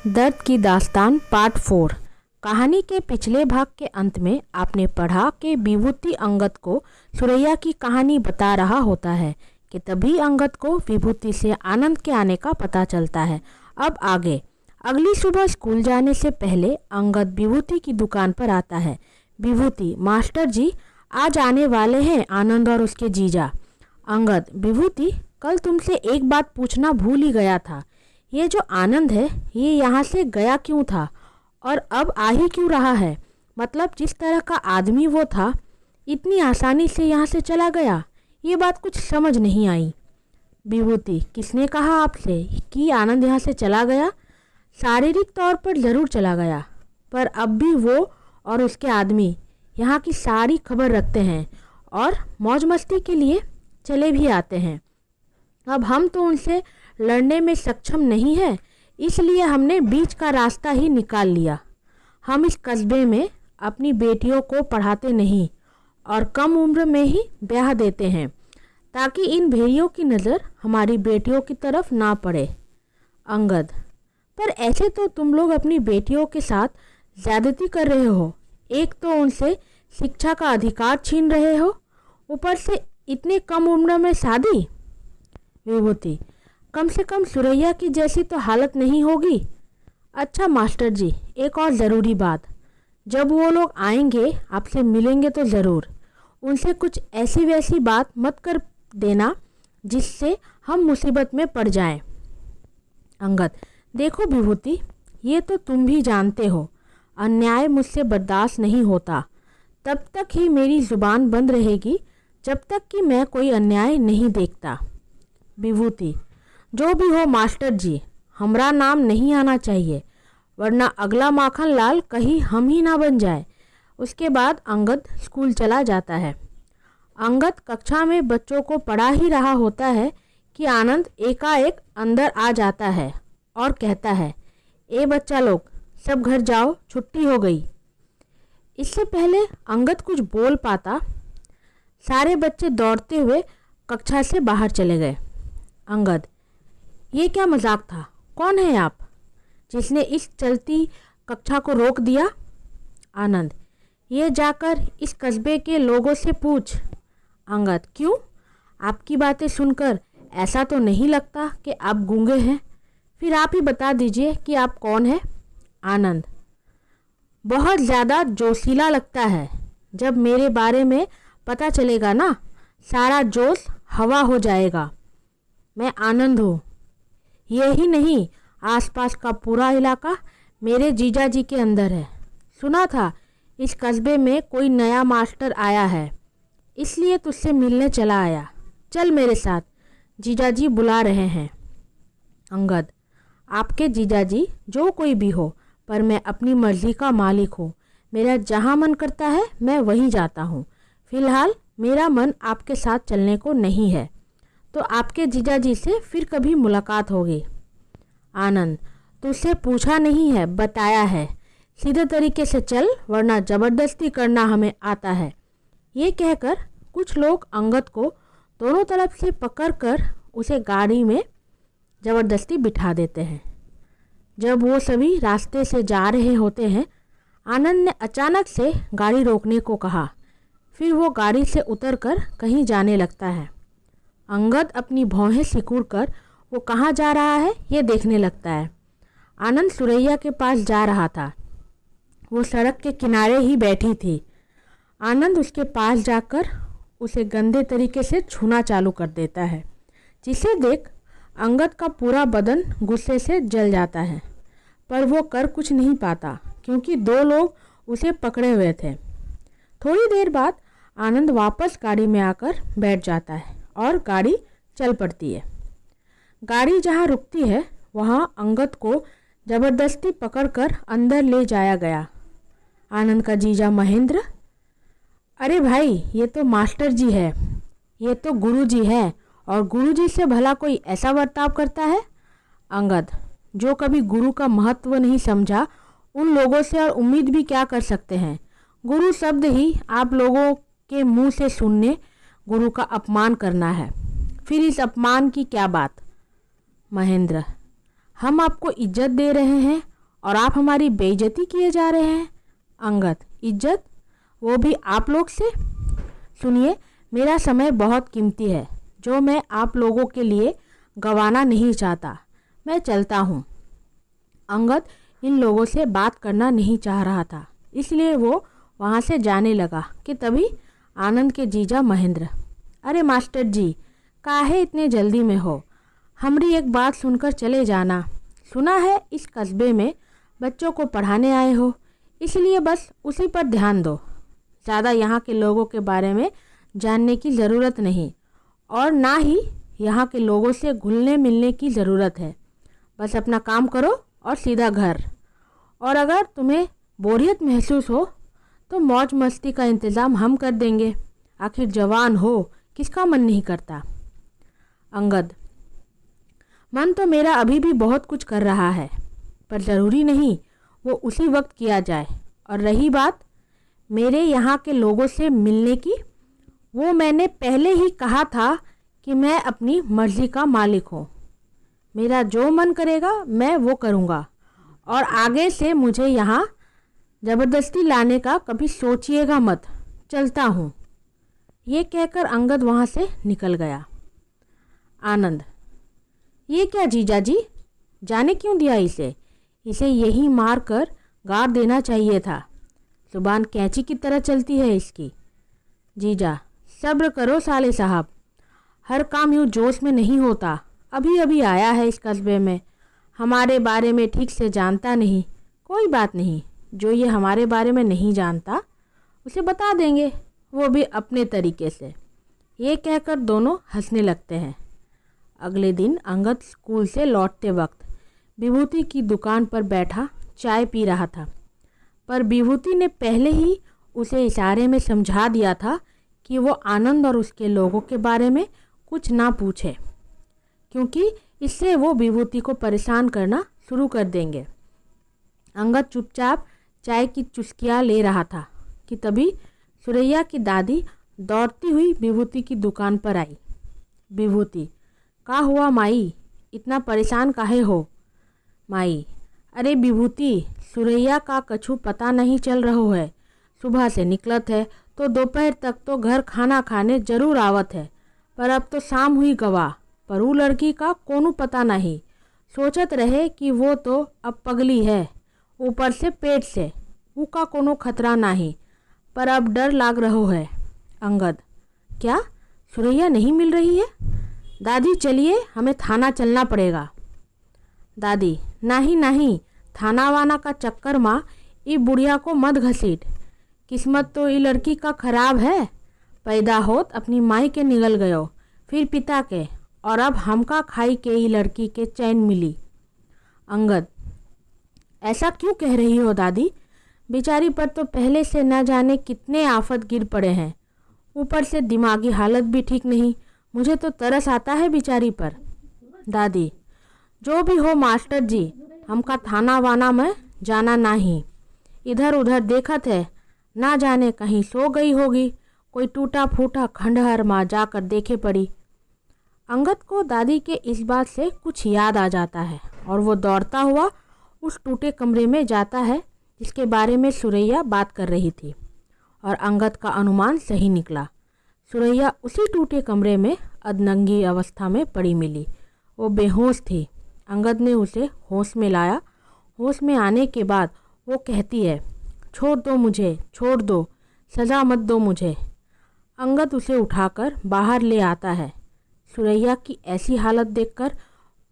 दर्द की दास्तान पार्ट 4। कहानी के पिछले भाग के अंत में आपने पढ़ा कि विभूति अंगद को सुरैया की कहानी बता रहा होता है कि तभी अंगद को विभूति से आनंद के आने का पता चलता है। अब आगे। अगली सुबह स्कूल जाने से पहले अंगद विभूति की दुकान पर आता है। विभूति, मास्टर जी आज आने वाले हैं आनंद और उसके जीजा। अंगद, विभूति कल तुमसे एक बात पूछना भूल ही गया था। ये जो आनंद है ये यहाँ से गया क्यों था और अब आ ही क्यों रहा है? मतलब जिस तरह का आदमी वो था इतनी आसानी से यहाँ से चला गया, ये बात कुछ समझ नहीं आई। विभूति, किसने कहा आपसे कि आनंद यहाँ से चला गया? शारीरिक तौर पर ज़रूर चला गया, पर अब भी वो और उसके आदमी यहाँ की सारी खबर रखते हैं और मौज मस्ती के लिए चले भी आते हैं। अब हम तो उनसे लड़ने में सक्षम नहीं है, इसलिए हमने बीच का रास्ता ही निकाल लिया। हम इस कस्बे में अपनी बेटियों को पढ़ाते नहीं और कम उम्र में ही ब्याह देते हैं ताकि इन भेड़ियों की नज़र हमारी बेटियों की तरफ ना पड़े। अंगद, पर ऐसे तो तुम लोग अपनी बेटियों के साथ ज़्यादती कर रहे हो। एक तो उनसे शिक्षा का अधिकार छीन रहे हो, ऊपर से इतने कम उम्र में शादी। विभूति, कम से कम सुरैया की जैसी तो हालत नहीं होगी। अच्छा मास्टर जी, एक और ज़रूरी बात, जब वो लोग आएंगे आपसे मिलेंगे तो ज़रूर उनसे कुछ ऐसी वैसी बात मत कर देना जिससे हम मुसीबत में पड़ जाएं। अंगद, देखो विभूति, ये तो तुम भी जानते हो अन्याय मुझसे बर्दाश्त नहीं होता। तब तक ही मेरी ज़ुबान बंद रहेगी जब तक कि मैं कोई अन्याय नहीं देखता। विभूति, जो भी हो मास्टर जी, हमरा नाम नहीं आना चाहिए वरना अगला माखन लाल कहीं हम ही ना बन जाए। उसके बाद अंगद स्कूल चला जाता है। अंगद कक्षा में बच्चों को पढ़ा ही रहा होता है कि आनंद एकाएक अंदर आ जाता है और कहता है, ए बच्चा लोग सब घर जाओ, छुट्टी हो गई। इससे पहले अंगद कुछ बोल पाता, सारे बच्चे दौड़ते हुए कक्षा से बाहर चले गए। अंगद, ये क्या मजाक था? कौन है आप जिसने इस चलती कक्षा को रोक दिया? आनंद, ये जाकर इस कस्बे के लोगों से पूछ। अंगद, क्यों? आपकी बातें सुनकर ऐसा तो नहीं लगता कि आप गूंगे हैं। फिर आप ही बता दीजिए कि आप कौन हैं। आनंद, बहुत ज़्यादा जोशीला लगता है। जब मेरे बारे में पता चलेगा ना, सारा जोश हवा हो जाएगा। मैं आनंद हूँ। यही नहीं, आसपास का पूरा इलाका मेरे जीजा जी के अंदर है। सुना था इस कस्बे में कोई नया मास्टर आया है, इसलिए तुझसे मिलने चला आया। चल मेरे साथ, जीजा जी बुला रहे हैं। अंगद, आपके जीजा जी जो कोई भी हो, पर मैं अपनी मर्जी का मालिक हूँ। मेरा जहाँ मन करता है मैं वहीं जाता हूँ। फिलहाल मेरा मन आपके साथ चलने को नहीं है, तो आपके जीजा जी से फिर कभी मुलाकात होगी। आनंद, तुझसे पूछा नहीं है, बताया है। सीधे तरीके से चल वरना ज़बरदस्ती करना हमें आता है। ये कहकर कुछ लोग अंगद को दोनों तरफ से पकड़कर उसे गाड़ी में ज़बरदस्ती बिठा देते हैं। जब वो सभी रास्ते से जा रहे होते हैं, आनंद ने अचानक से गाड़ी रोकने को कहा। फिर वो गाड़ी से उतरकर कहीं जाने लगता है। अंगद अपनी भौहें सिकुड़कर वो कहाँ जा रहा है ये देखने लगता है। आनंद सुरैया के पास जा रहा था। वो सड़क के किनारे ही बैठी थी। आनंद उसके पास जाकर उसे गंदे तरीके से छूना चालू कर देता है, जिसे देख अंगद का पूरा बदन गुस्से से जल जाता है, पर वो कर कुछ नहीं पाता क्योंकि दो लोग उसे पकड़े हुए थे। थोड़ी देर बाद आनंद वापस गाड़ी में आकर बैठ जाता है और गाड़ी चल पड़ती है। गाड़ी जहाँ रुकती है वहाँ अंगद को ज़बरदस्ती पकड़कर अंदर ले जाया गया। आनंद का जीजा महेंद्र, अरे भाई ये तो मास्टर जी है, ये तो गुरु जी है, और गुरु जी से भला कोई ऐसा बर्ताव करता है? अंगद, जो कभी गुरु का महत्व नहीं समझा उन लोगों से और उम्मीद भी क्या कर सकते हैं? गुरु शब्द ही आप लोगों के मुंह से सुनने गुरु का अपमान करना है। फिर इस अपमान की क्या बात? महेंद्र, हम आपको इज्जत दे रहे हैं और आप हमारी बेइज्जती किए जा रहे हैं। अंगद, इज्जत? वो भी आप लोग से? सुनिए, मेरा समय बहुत कीमती है जो मैं आप लोगों के लिए गंवाना नहीं चाहता। मैं चलता हूँ। अंगद इन लोगों से बात करना नहीं चाह रहा था, इसलिए वो वहाँ से जाने लगा कि तभी आनंद के जीजा महेंद्र, अरे मास्टर जी, काहे इतने जल्दी में हो? हमारी एक बात सुनकर चले जाना। सुना है इस कस्बे में बच्चों को पढ़ाने आए हो, इसलिए बस उसी पर ध्यान दो। ज़्यादा यहाँ के लोगों के बारे में जानने की ज़रूरत नहीं और ना ही यहाँ के लोगों से घुलने मिलने की ज़रूरत है। बस अपना काम करो और सीधा घर। और अगर तुम्हें बोरियत महसूस हो तो मौज मस्ती का इंतज़ाम हम कर देंगे। आखिर जवान हो, किसका मन नहीं करता? अंगद, मन तो मेरा अभी भी बहुत कुछ कर रहा है, पर ज़रूरी नहीं वो उसी वक्त किया जाए। और रही बात मेरे यहाँ के लोगों से मिलने की, वो मैंने पहले ही कहा था कि मैं अपनी मर्ज़ी का मालिक हूँ। मेरा जो मन करेगा मैं वो करूँगा और आगे से मुझे यहाँ ज़बरदस्ती लाने का कभी सोचिएगा मत। चलता हूँ। ये कहकर अंगद वहाँ से निकल गया। आनंद, ये क्या जीजा जी, जाने क्यों दिया इसे? इसे यही मार कर गाड़ देना चाहिए था। जुबान कैंची की तरह चलती है इसकी। जीजा, सब्र करो साले साहब, हर काम यूँ जोश में नहीं होता। अभी अभी आया है इस कस्बे में, हमारे बारे में ठीक से जानता नहीं। कोई बात नहीं, जो ये हमारे बारे में नहीं जानता उसे बता देंगे, वो भी अपने तरीके से। ये कहकर दोनों हंसने लगते हैं। अगले दिन अंगद स्कूल से लौटते वक्त विभूति की दुकान पर बैठा चाय पी रहा था, पर विभूति ने पहले ही उसे इशारे में समझा दिया था कि वो आनंद और उसके लोगों के बारे में कुछ ना पूछे, क्योंकि इससे वो विभूति को परेशान करना शुरू कर देंगे। अंगद चुपचाप चाय की चुस्कियाँ ले रहा था कि तभी सुरैया की दादी दौड़ती हुई विभूति की दुकान पर आई। विभूति, का हुआ माई, इतना परेशान काहे हो? माई, अरे विभूति, सुरैया का कछु पता नहीं चल रहो है। सुबह से निकलत है तो दोपहर तक तो घर खाना खाने जरूर आवत है, पर अब तो शाम हुई गवा, पर वो लड़की का कोनो पता नहीं। सोचत रहे कि वो तो अब पगली है, ऊपर से पेट से का कोनो खतरा नहीं, पर अब डर लाग रहो है। अंगद, क्या सुरैया नहीं मिल रही है? दादी चलिए, हमें थाना चलना पड़ेगा। दादी, नहीं नहीं, थाना वाना का चक्कर माँ ई बुढ़िया को मत घसीट। किस्मत तो ये लड़की का खराब है, पैदा होत अपनी माई के निगल गयो, फिर पिता के, और अब हमका खाई के ये लड़की के चैन मिली। अंगद, ऐसा क्यों कह रही हो दादी? बेचारी पर तो पहले से न जाने कितने आफत गिर पड़े हैं, ऊपर से दिमागी हालत भी ठीक नहीं। मुझे तो तरस आता है बेचारी पर। दादी, जो भी हो मास्टर जी, हमका थाना वाना में जाना नहीं। इधर उधर देखत है, ना जाने कहीं सो गई होगी, कोई टूटा फूटा खंडहर माँ जाकर देखे पड़ी। अंगद को दादी के इस बात से कुछ याद आ जाता है और वो दौड़ता हुआ उस टूटे कमरे में जाता है जिसके बारे में सुरैया बात कर रही थी, और अंगद का अनुमान सही निकला। सुरैया उसी टूटे कमरे में अधनंगी अवस्था में पड़ी मिली। वो बेहोश थी। अंगद ने उसे होश में लाया। होश में आने के बाद वो कहती है, छोड़ दो मुझे, छोड़ दो, सज़ा मत दो मुझे। अंगद उसे उठाकर बाहर ले आता है। सुरैया की ऐसी हालत देखकर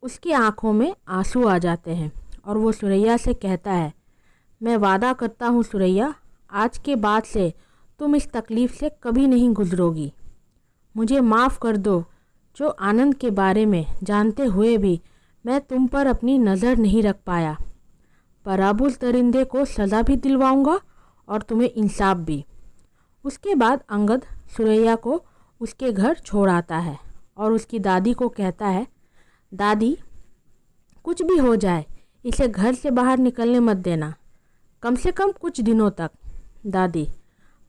उसकी आंखों में आंसू आ जाते हैं और वो सुरैया से कहता है, मैं वादा करता हूँ सुरैया, आज के बाद से तुम इस तकलीफ़ से कभी नहीं गुजरोगी। मुझे माफ़ कर दो, जो आनंद के बारे में जानते हुए भी मैं तुम पर अपनी नज़र नहीं रख पाया, पर अब उस दरिंदे को सज़ा भी दिलवाऊंगा और तुम्हें इंसाफ भी। उसके बाद अंगद सुरैया को उसके घर छोड़ आता है और उसकी दादी को कहता है, दादी, कुछ भी हो जाए इसे घर से बाहर निकलने मत देना, कम से कम कुछ दिनों तक। दादी,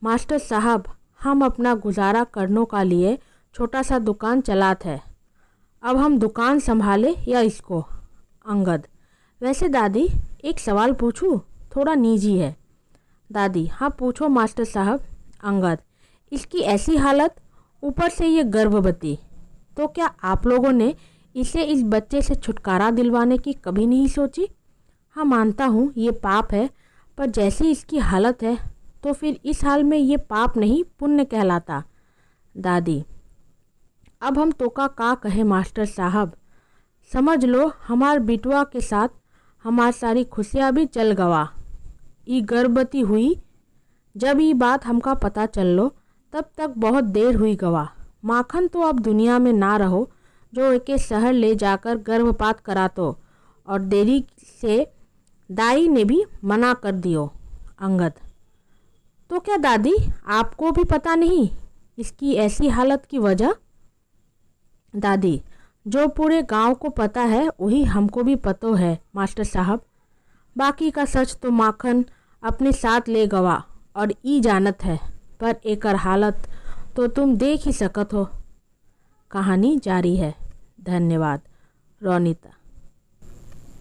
मास्टर साहब, हम अपना गुजारा करने का लिए छोटा सा दुकान चलात है, अब हम दुकान संभाले या इसको? अंगद, वैसे दादी, एक सवाल पूछूं? थोड़ा निजी है। दादी, हाँ पूछो मास्टर साहब। अंगद, इसकी ऐसी हालत, ऊपर से ये गर्भवती, तो क्या आप लोगों ने इसे इस बच्चे से छुटकारा दिलवाने की कभी नहीं सोची? हाँ मानता हूँ ये पाप है, पर जैसी इसकी हालत है तो फिर इस हाल में ये पाप नहीं पुण्य कहलाता। दादी, अब हम तो का कहे मास्टर साहब, समझ लो हमार बिटवा के साथ हमार सारी खुशियाँ भी चल गवा। ई गर्भवती हुई जब ये बात हमका पता चल लो तब तक बहुत देर हुई गवा। माखन तो अब दुनिया में ना रहो जो एके शहर ले जाकर गर्भपात करा तो, और देरी से दाई ने भी मना कर दियो। अंगद, तो क्या दादी आपको भी पता नहीं इसकी ऐसी हालत की वजह? दादी, जो पूरे गांव को पता है वही हमको भी पतो है मास्टर साहब। बाकी का सच तो माखन अपने साथ ले गवा और ई जानत है, पर एकर हालत तो तुम देख ही सकत हो। कहानी जारी है। धन्यवाद। रोनिता।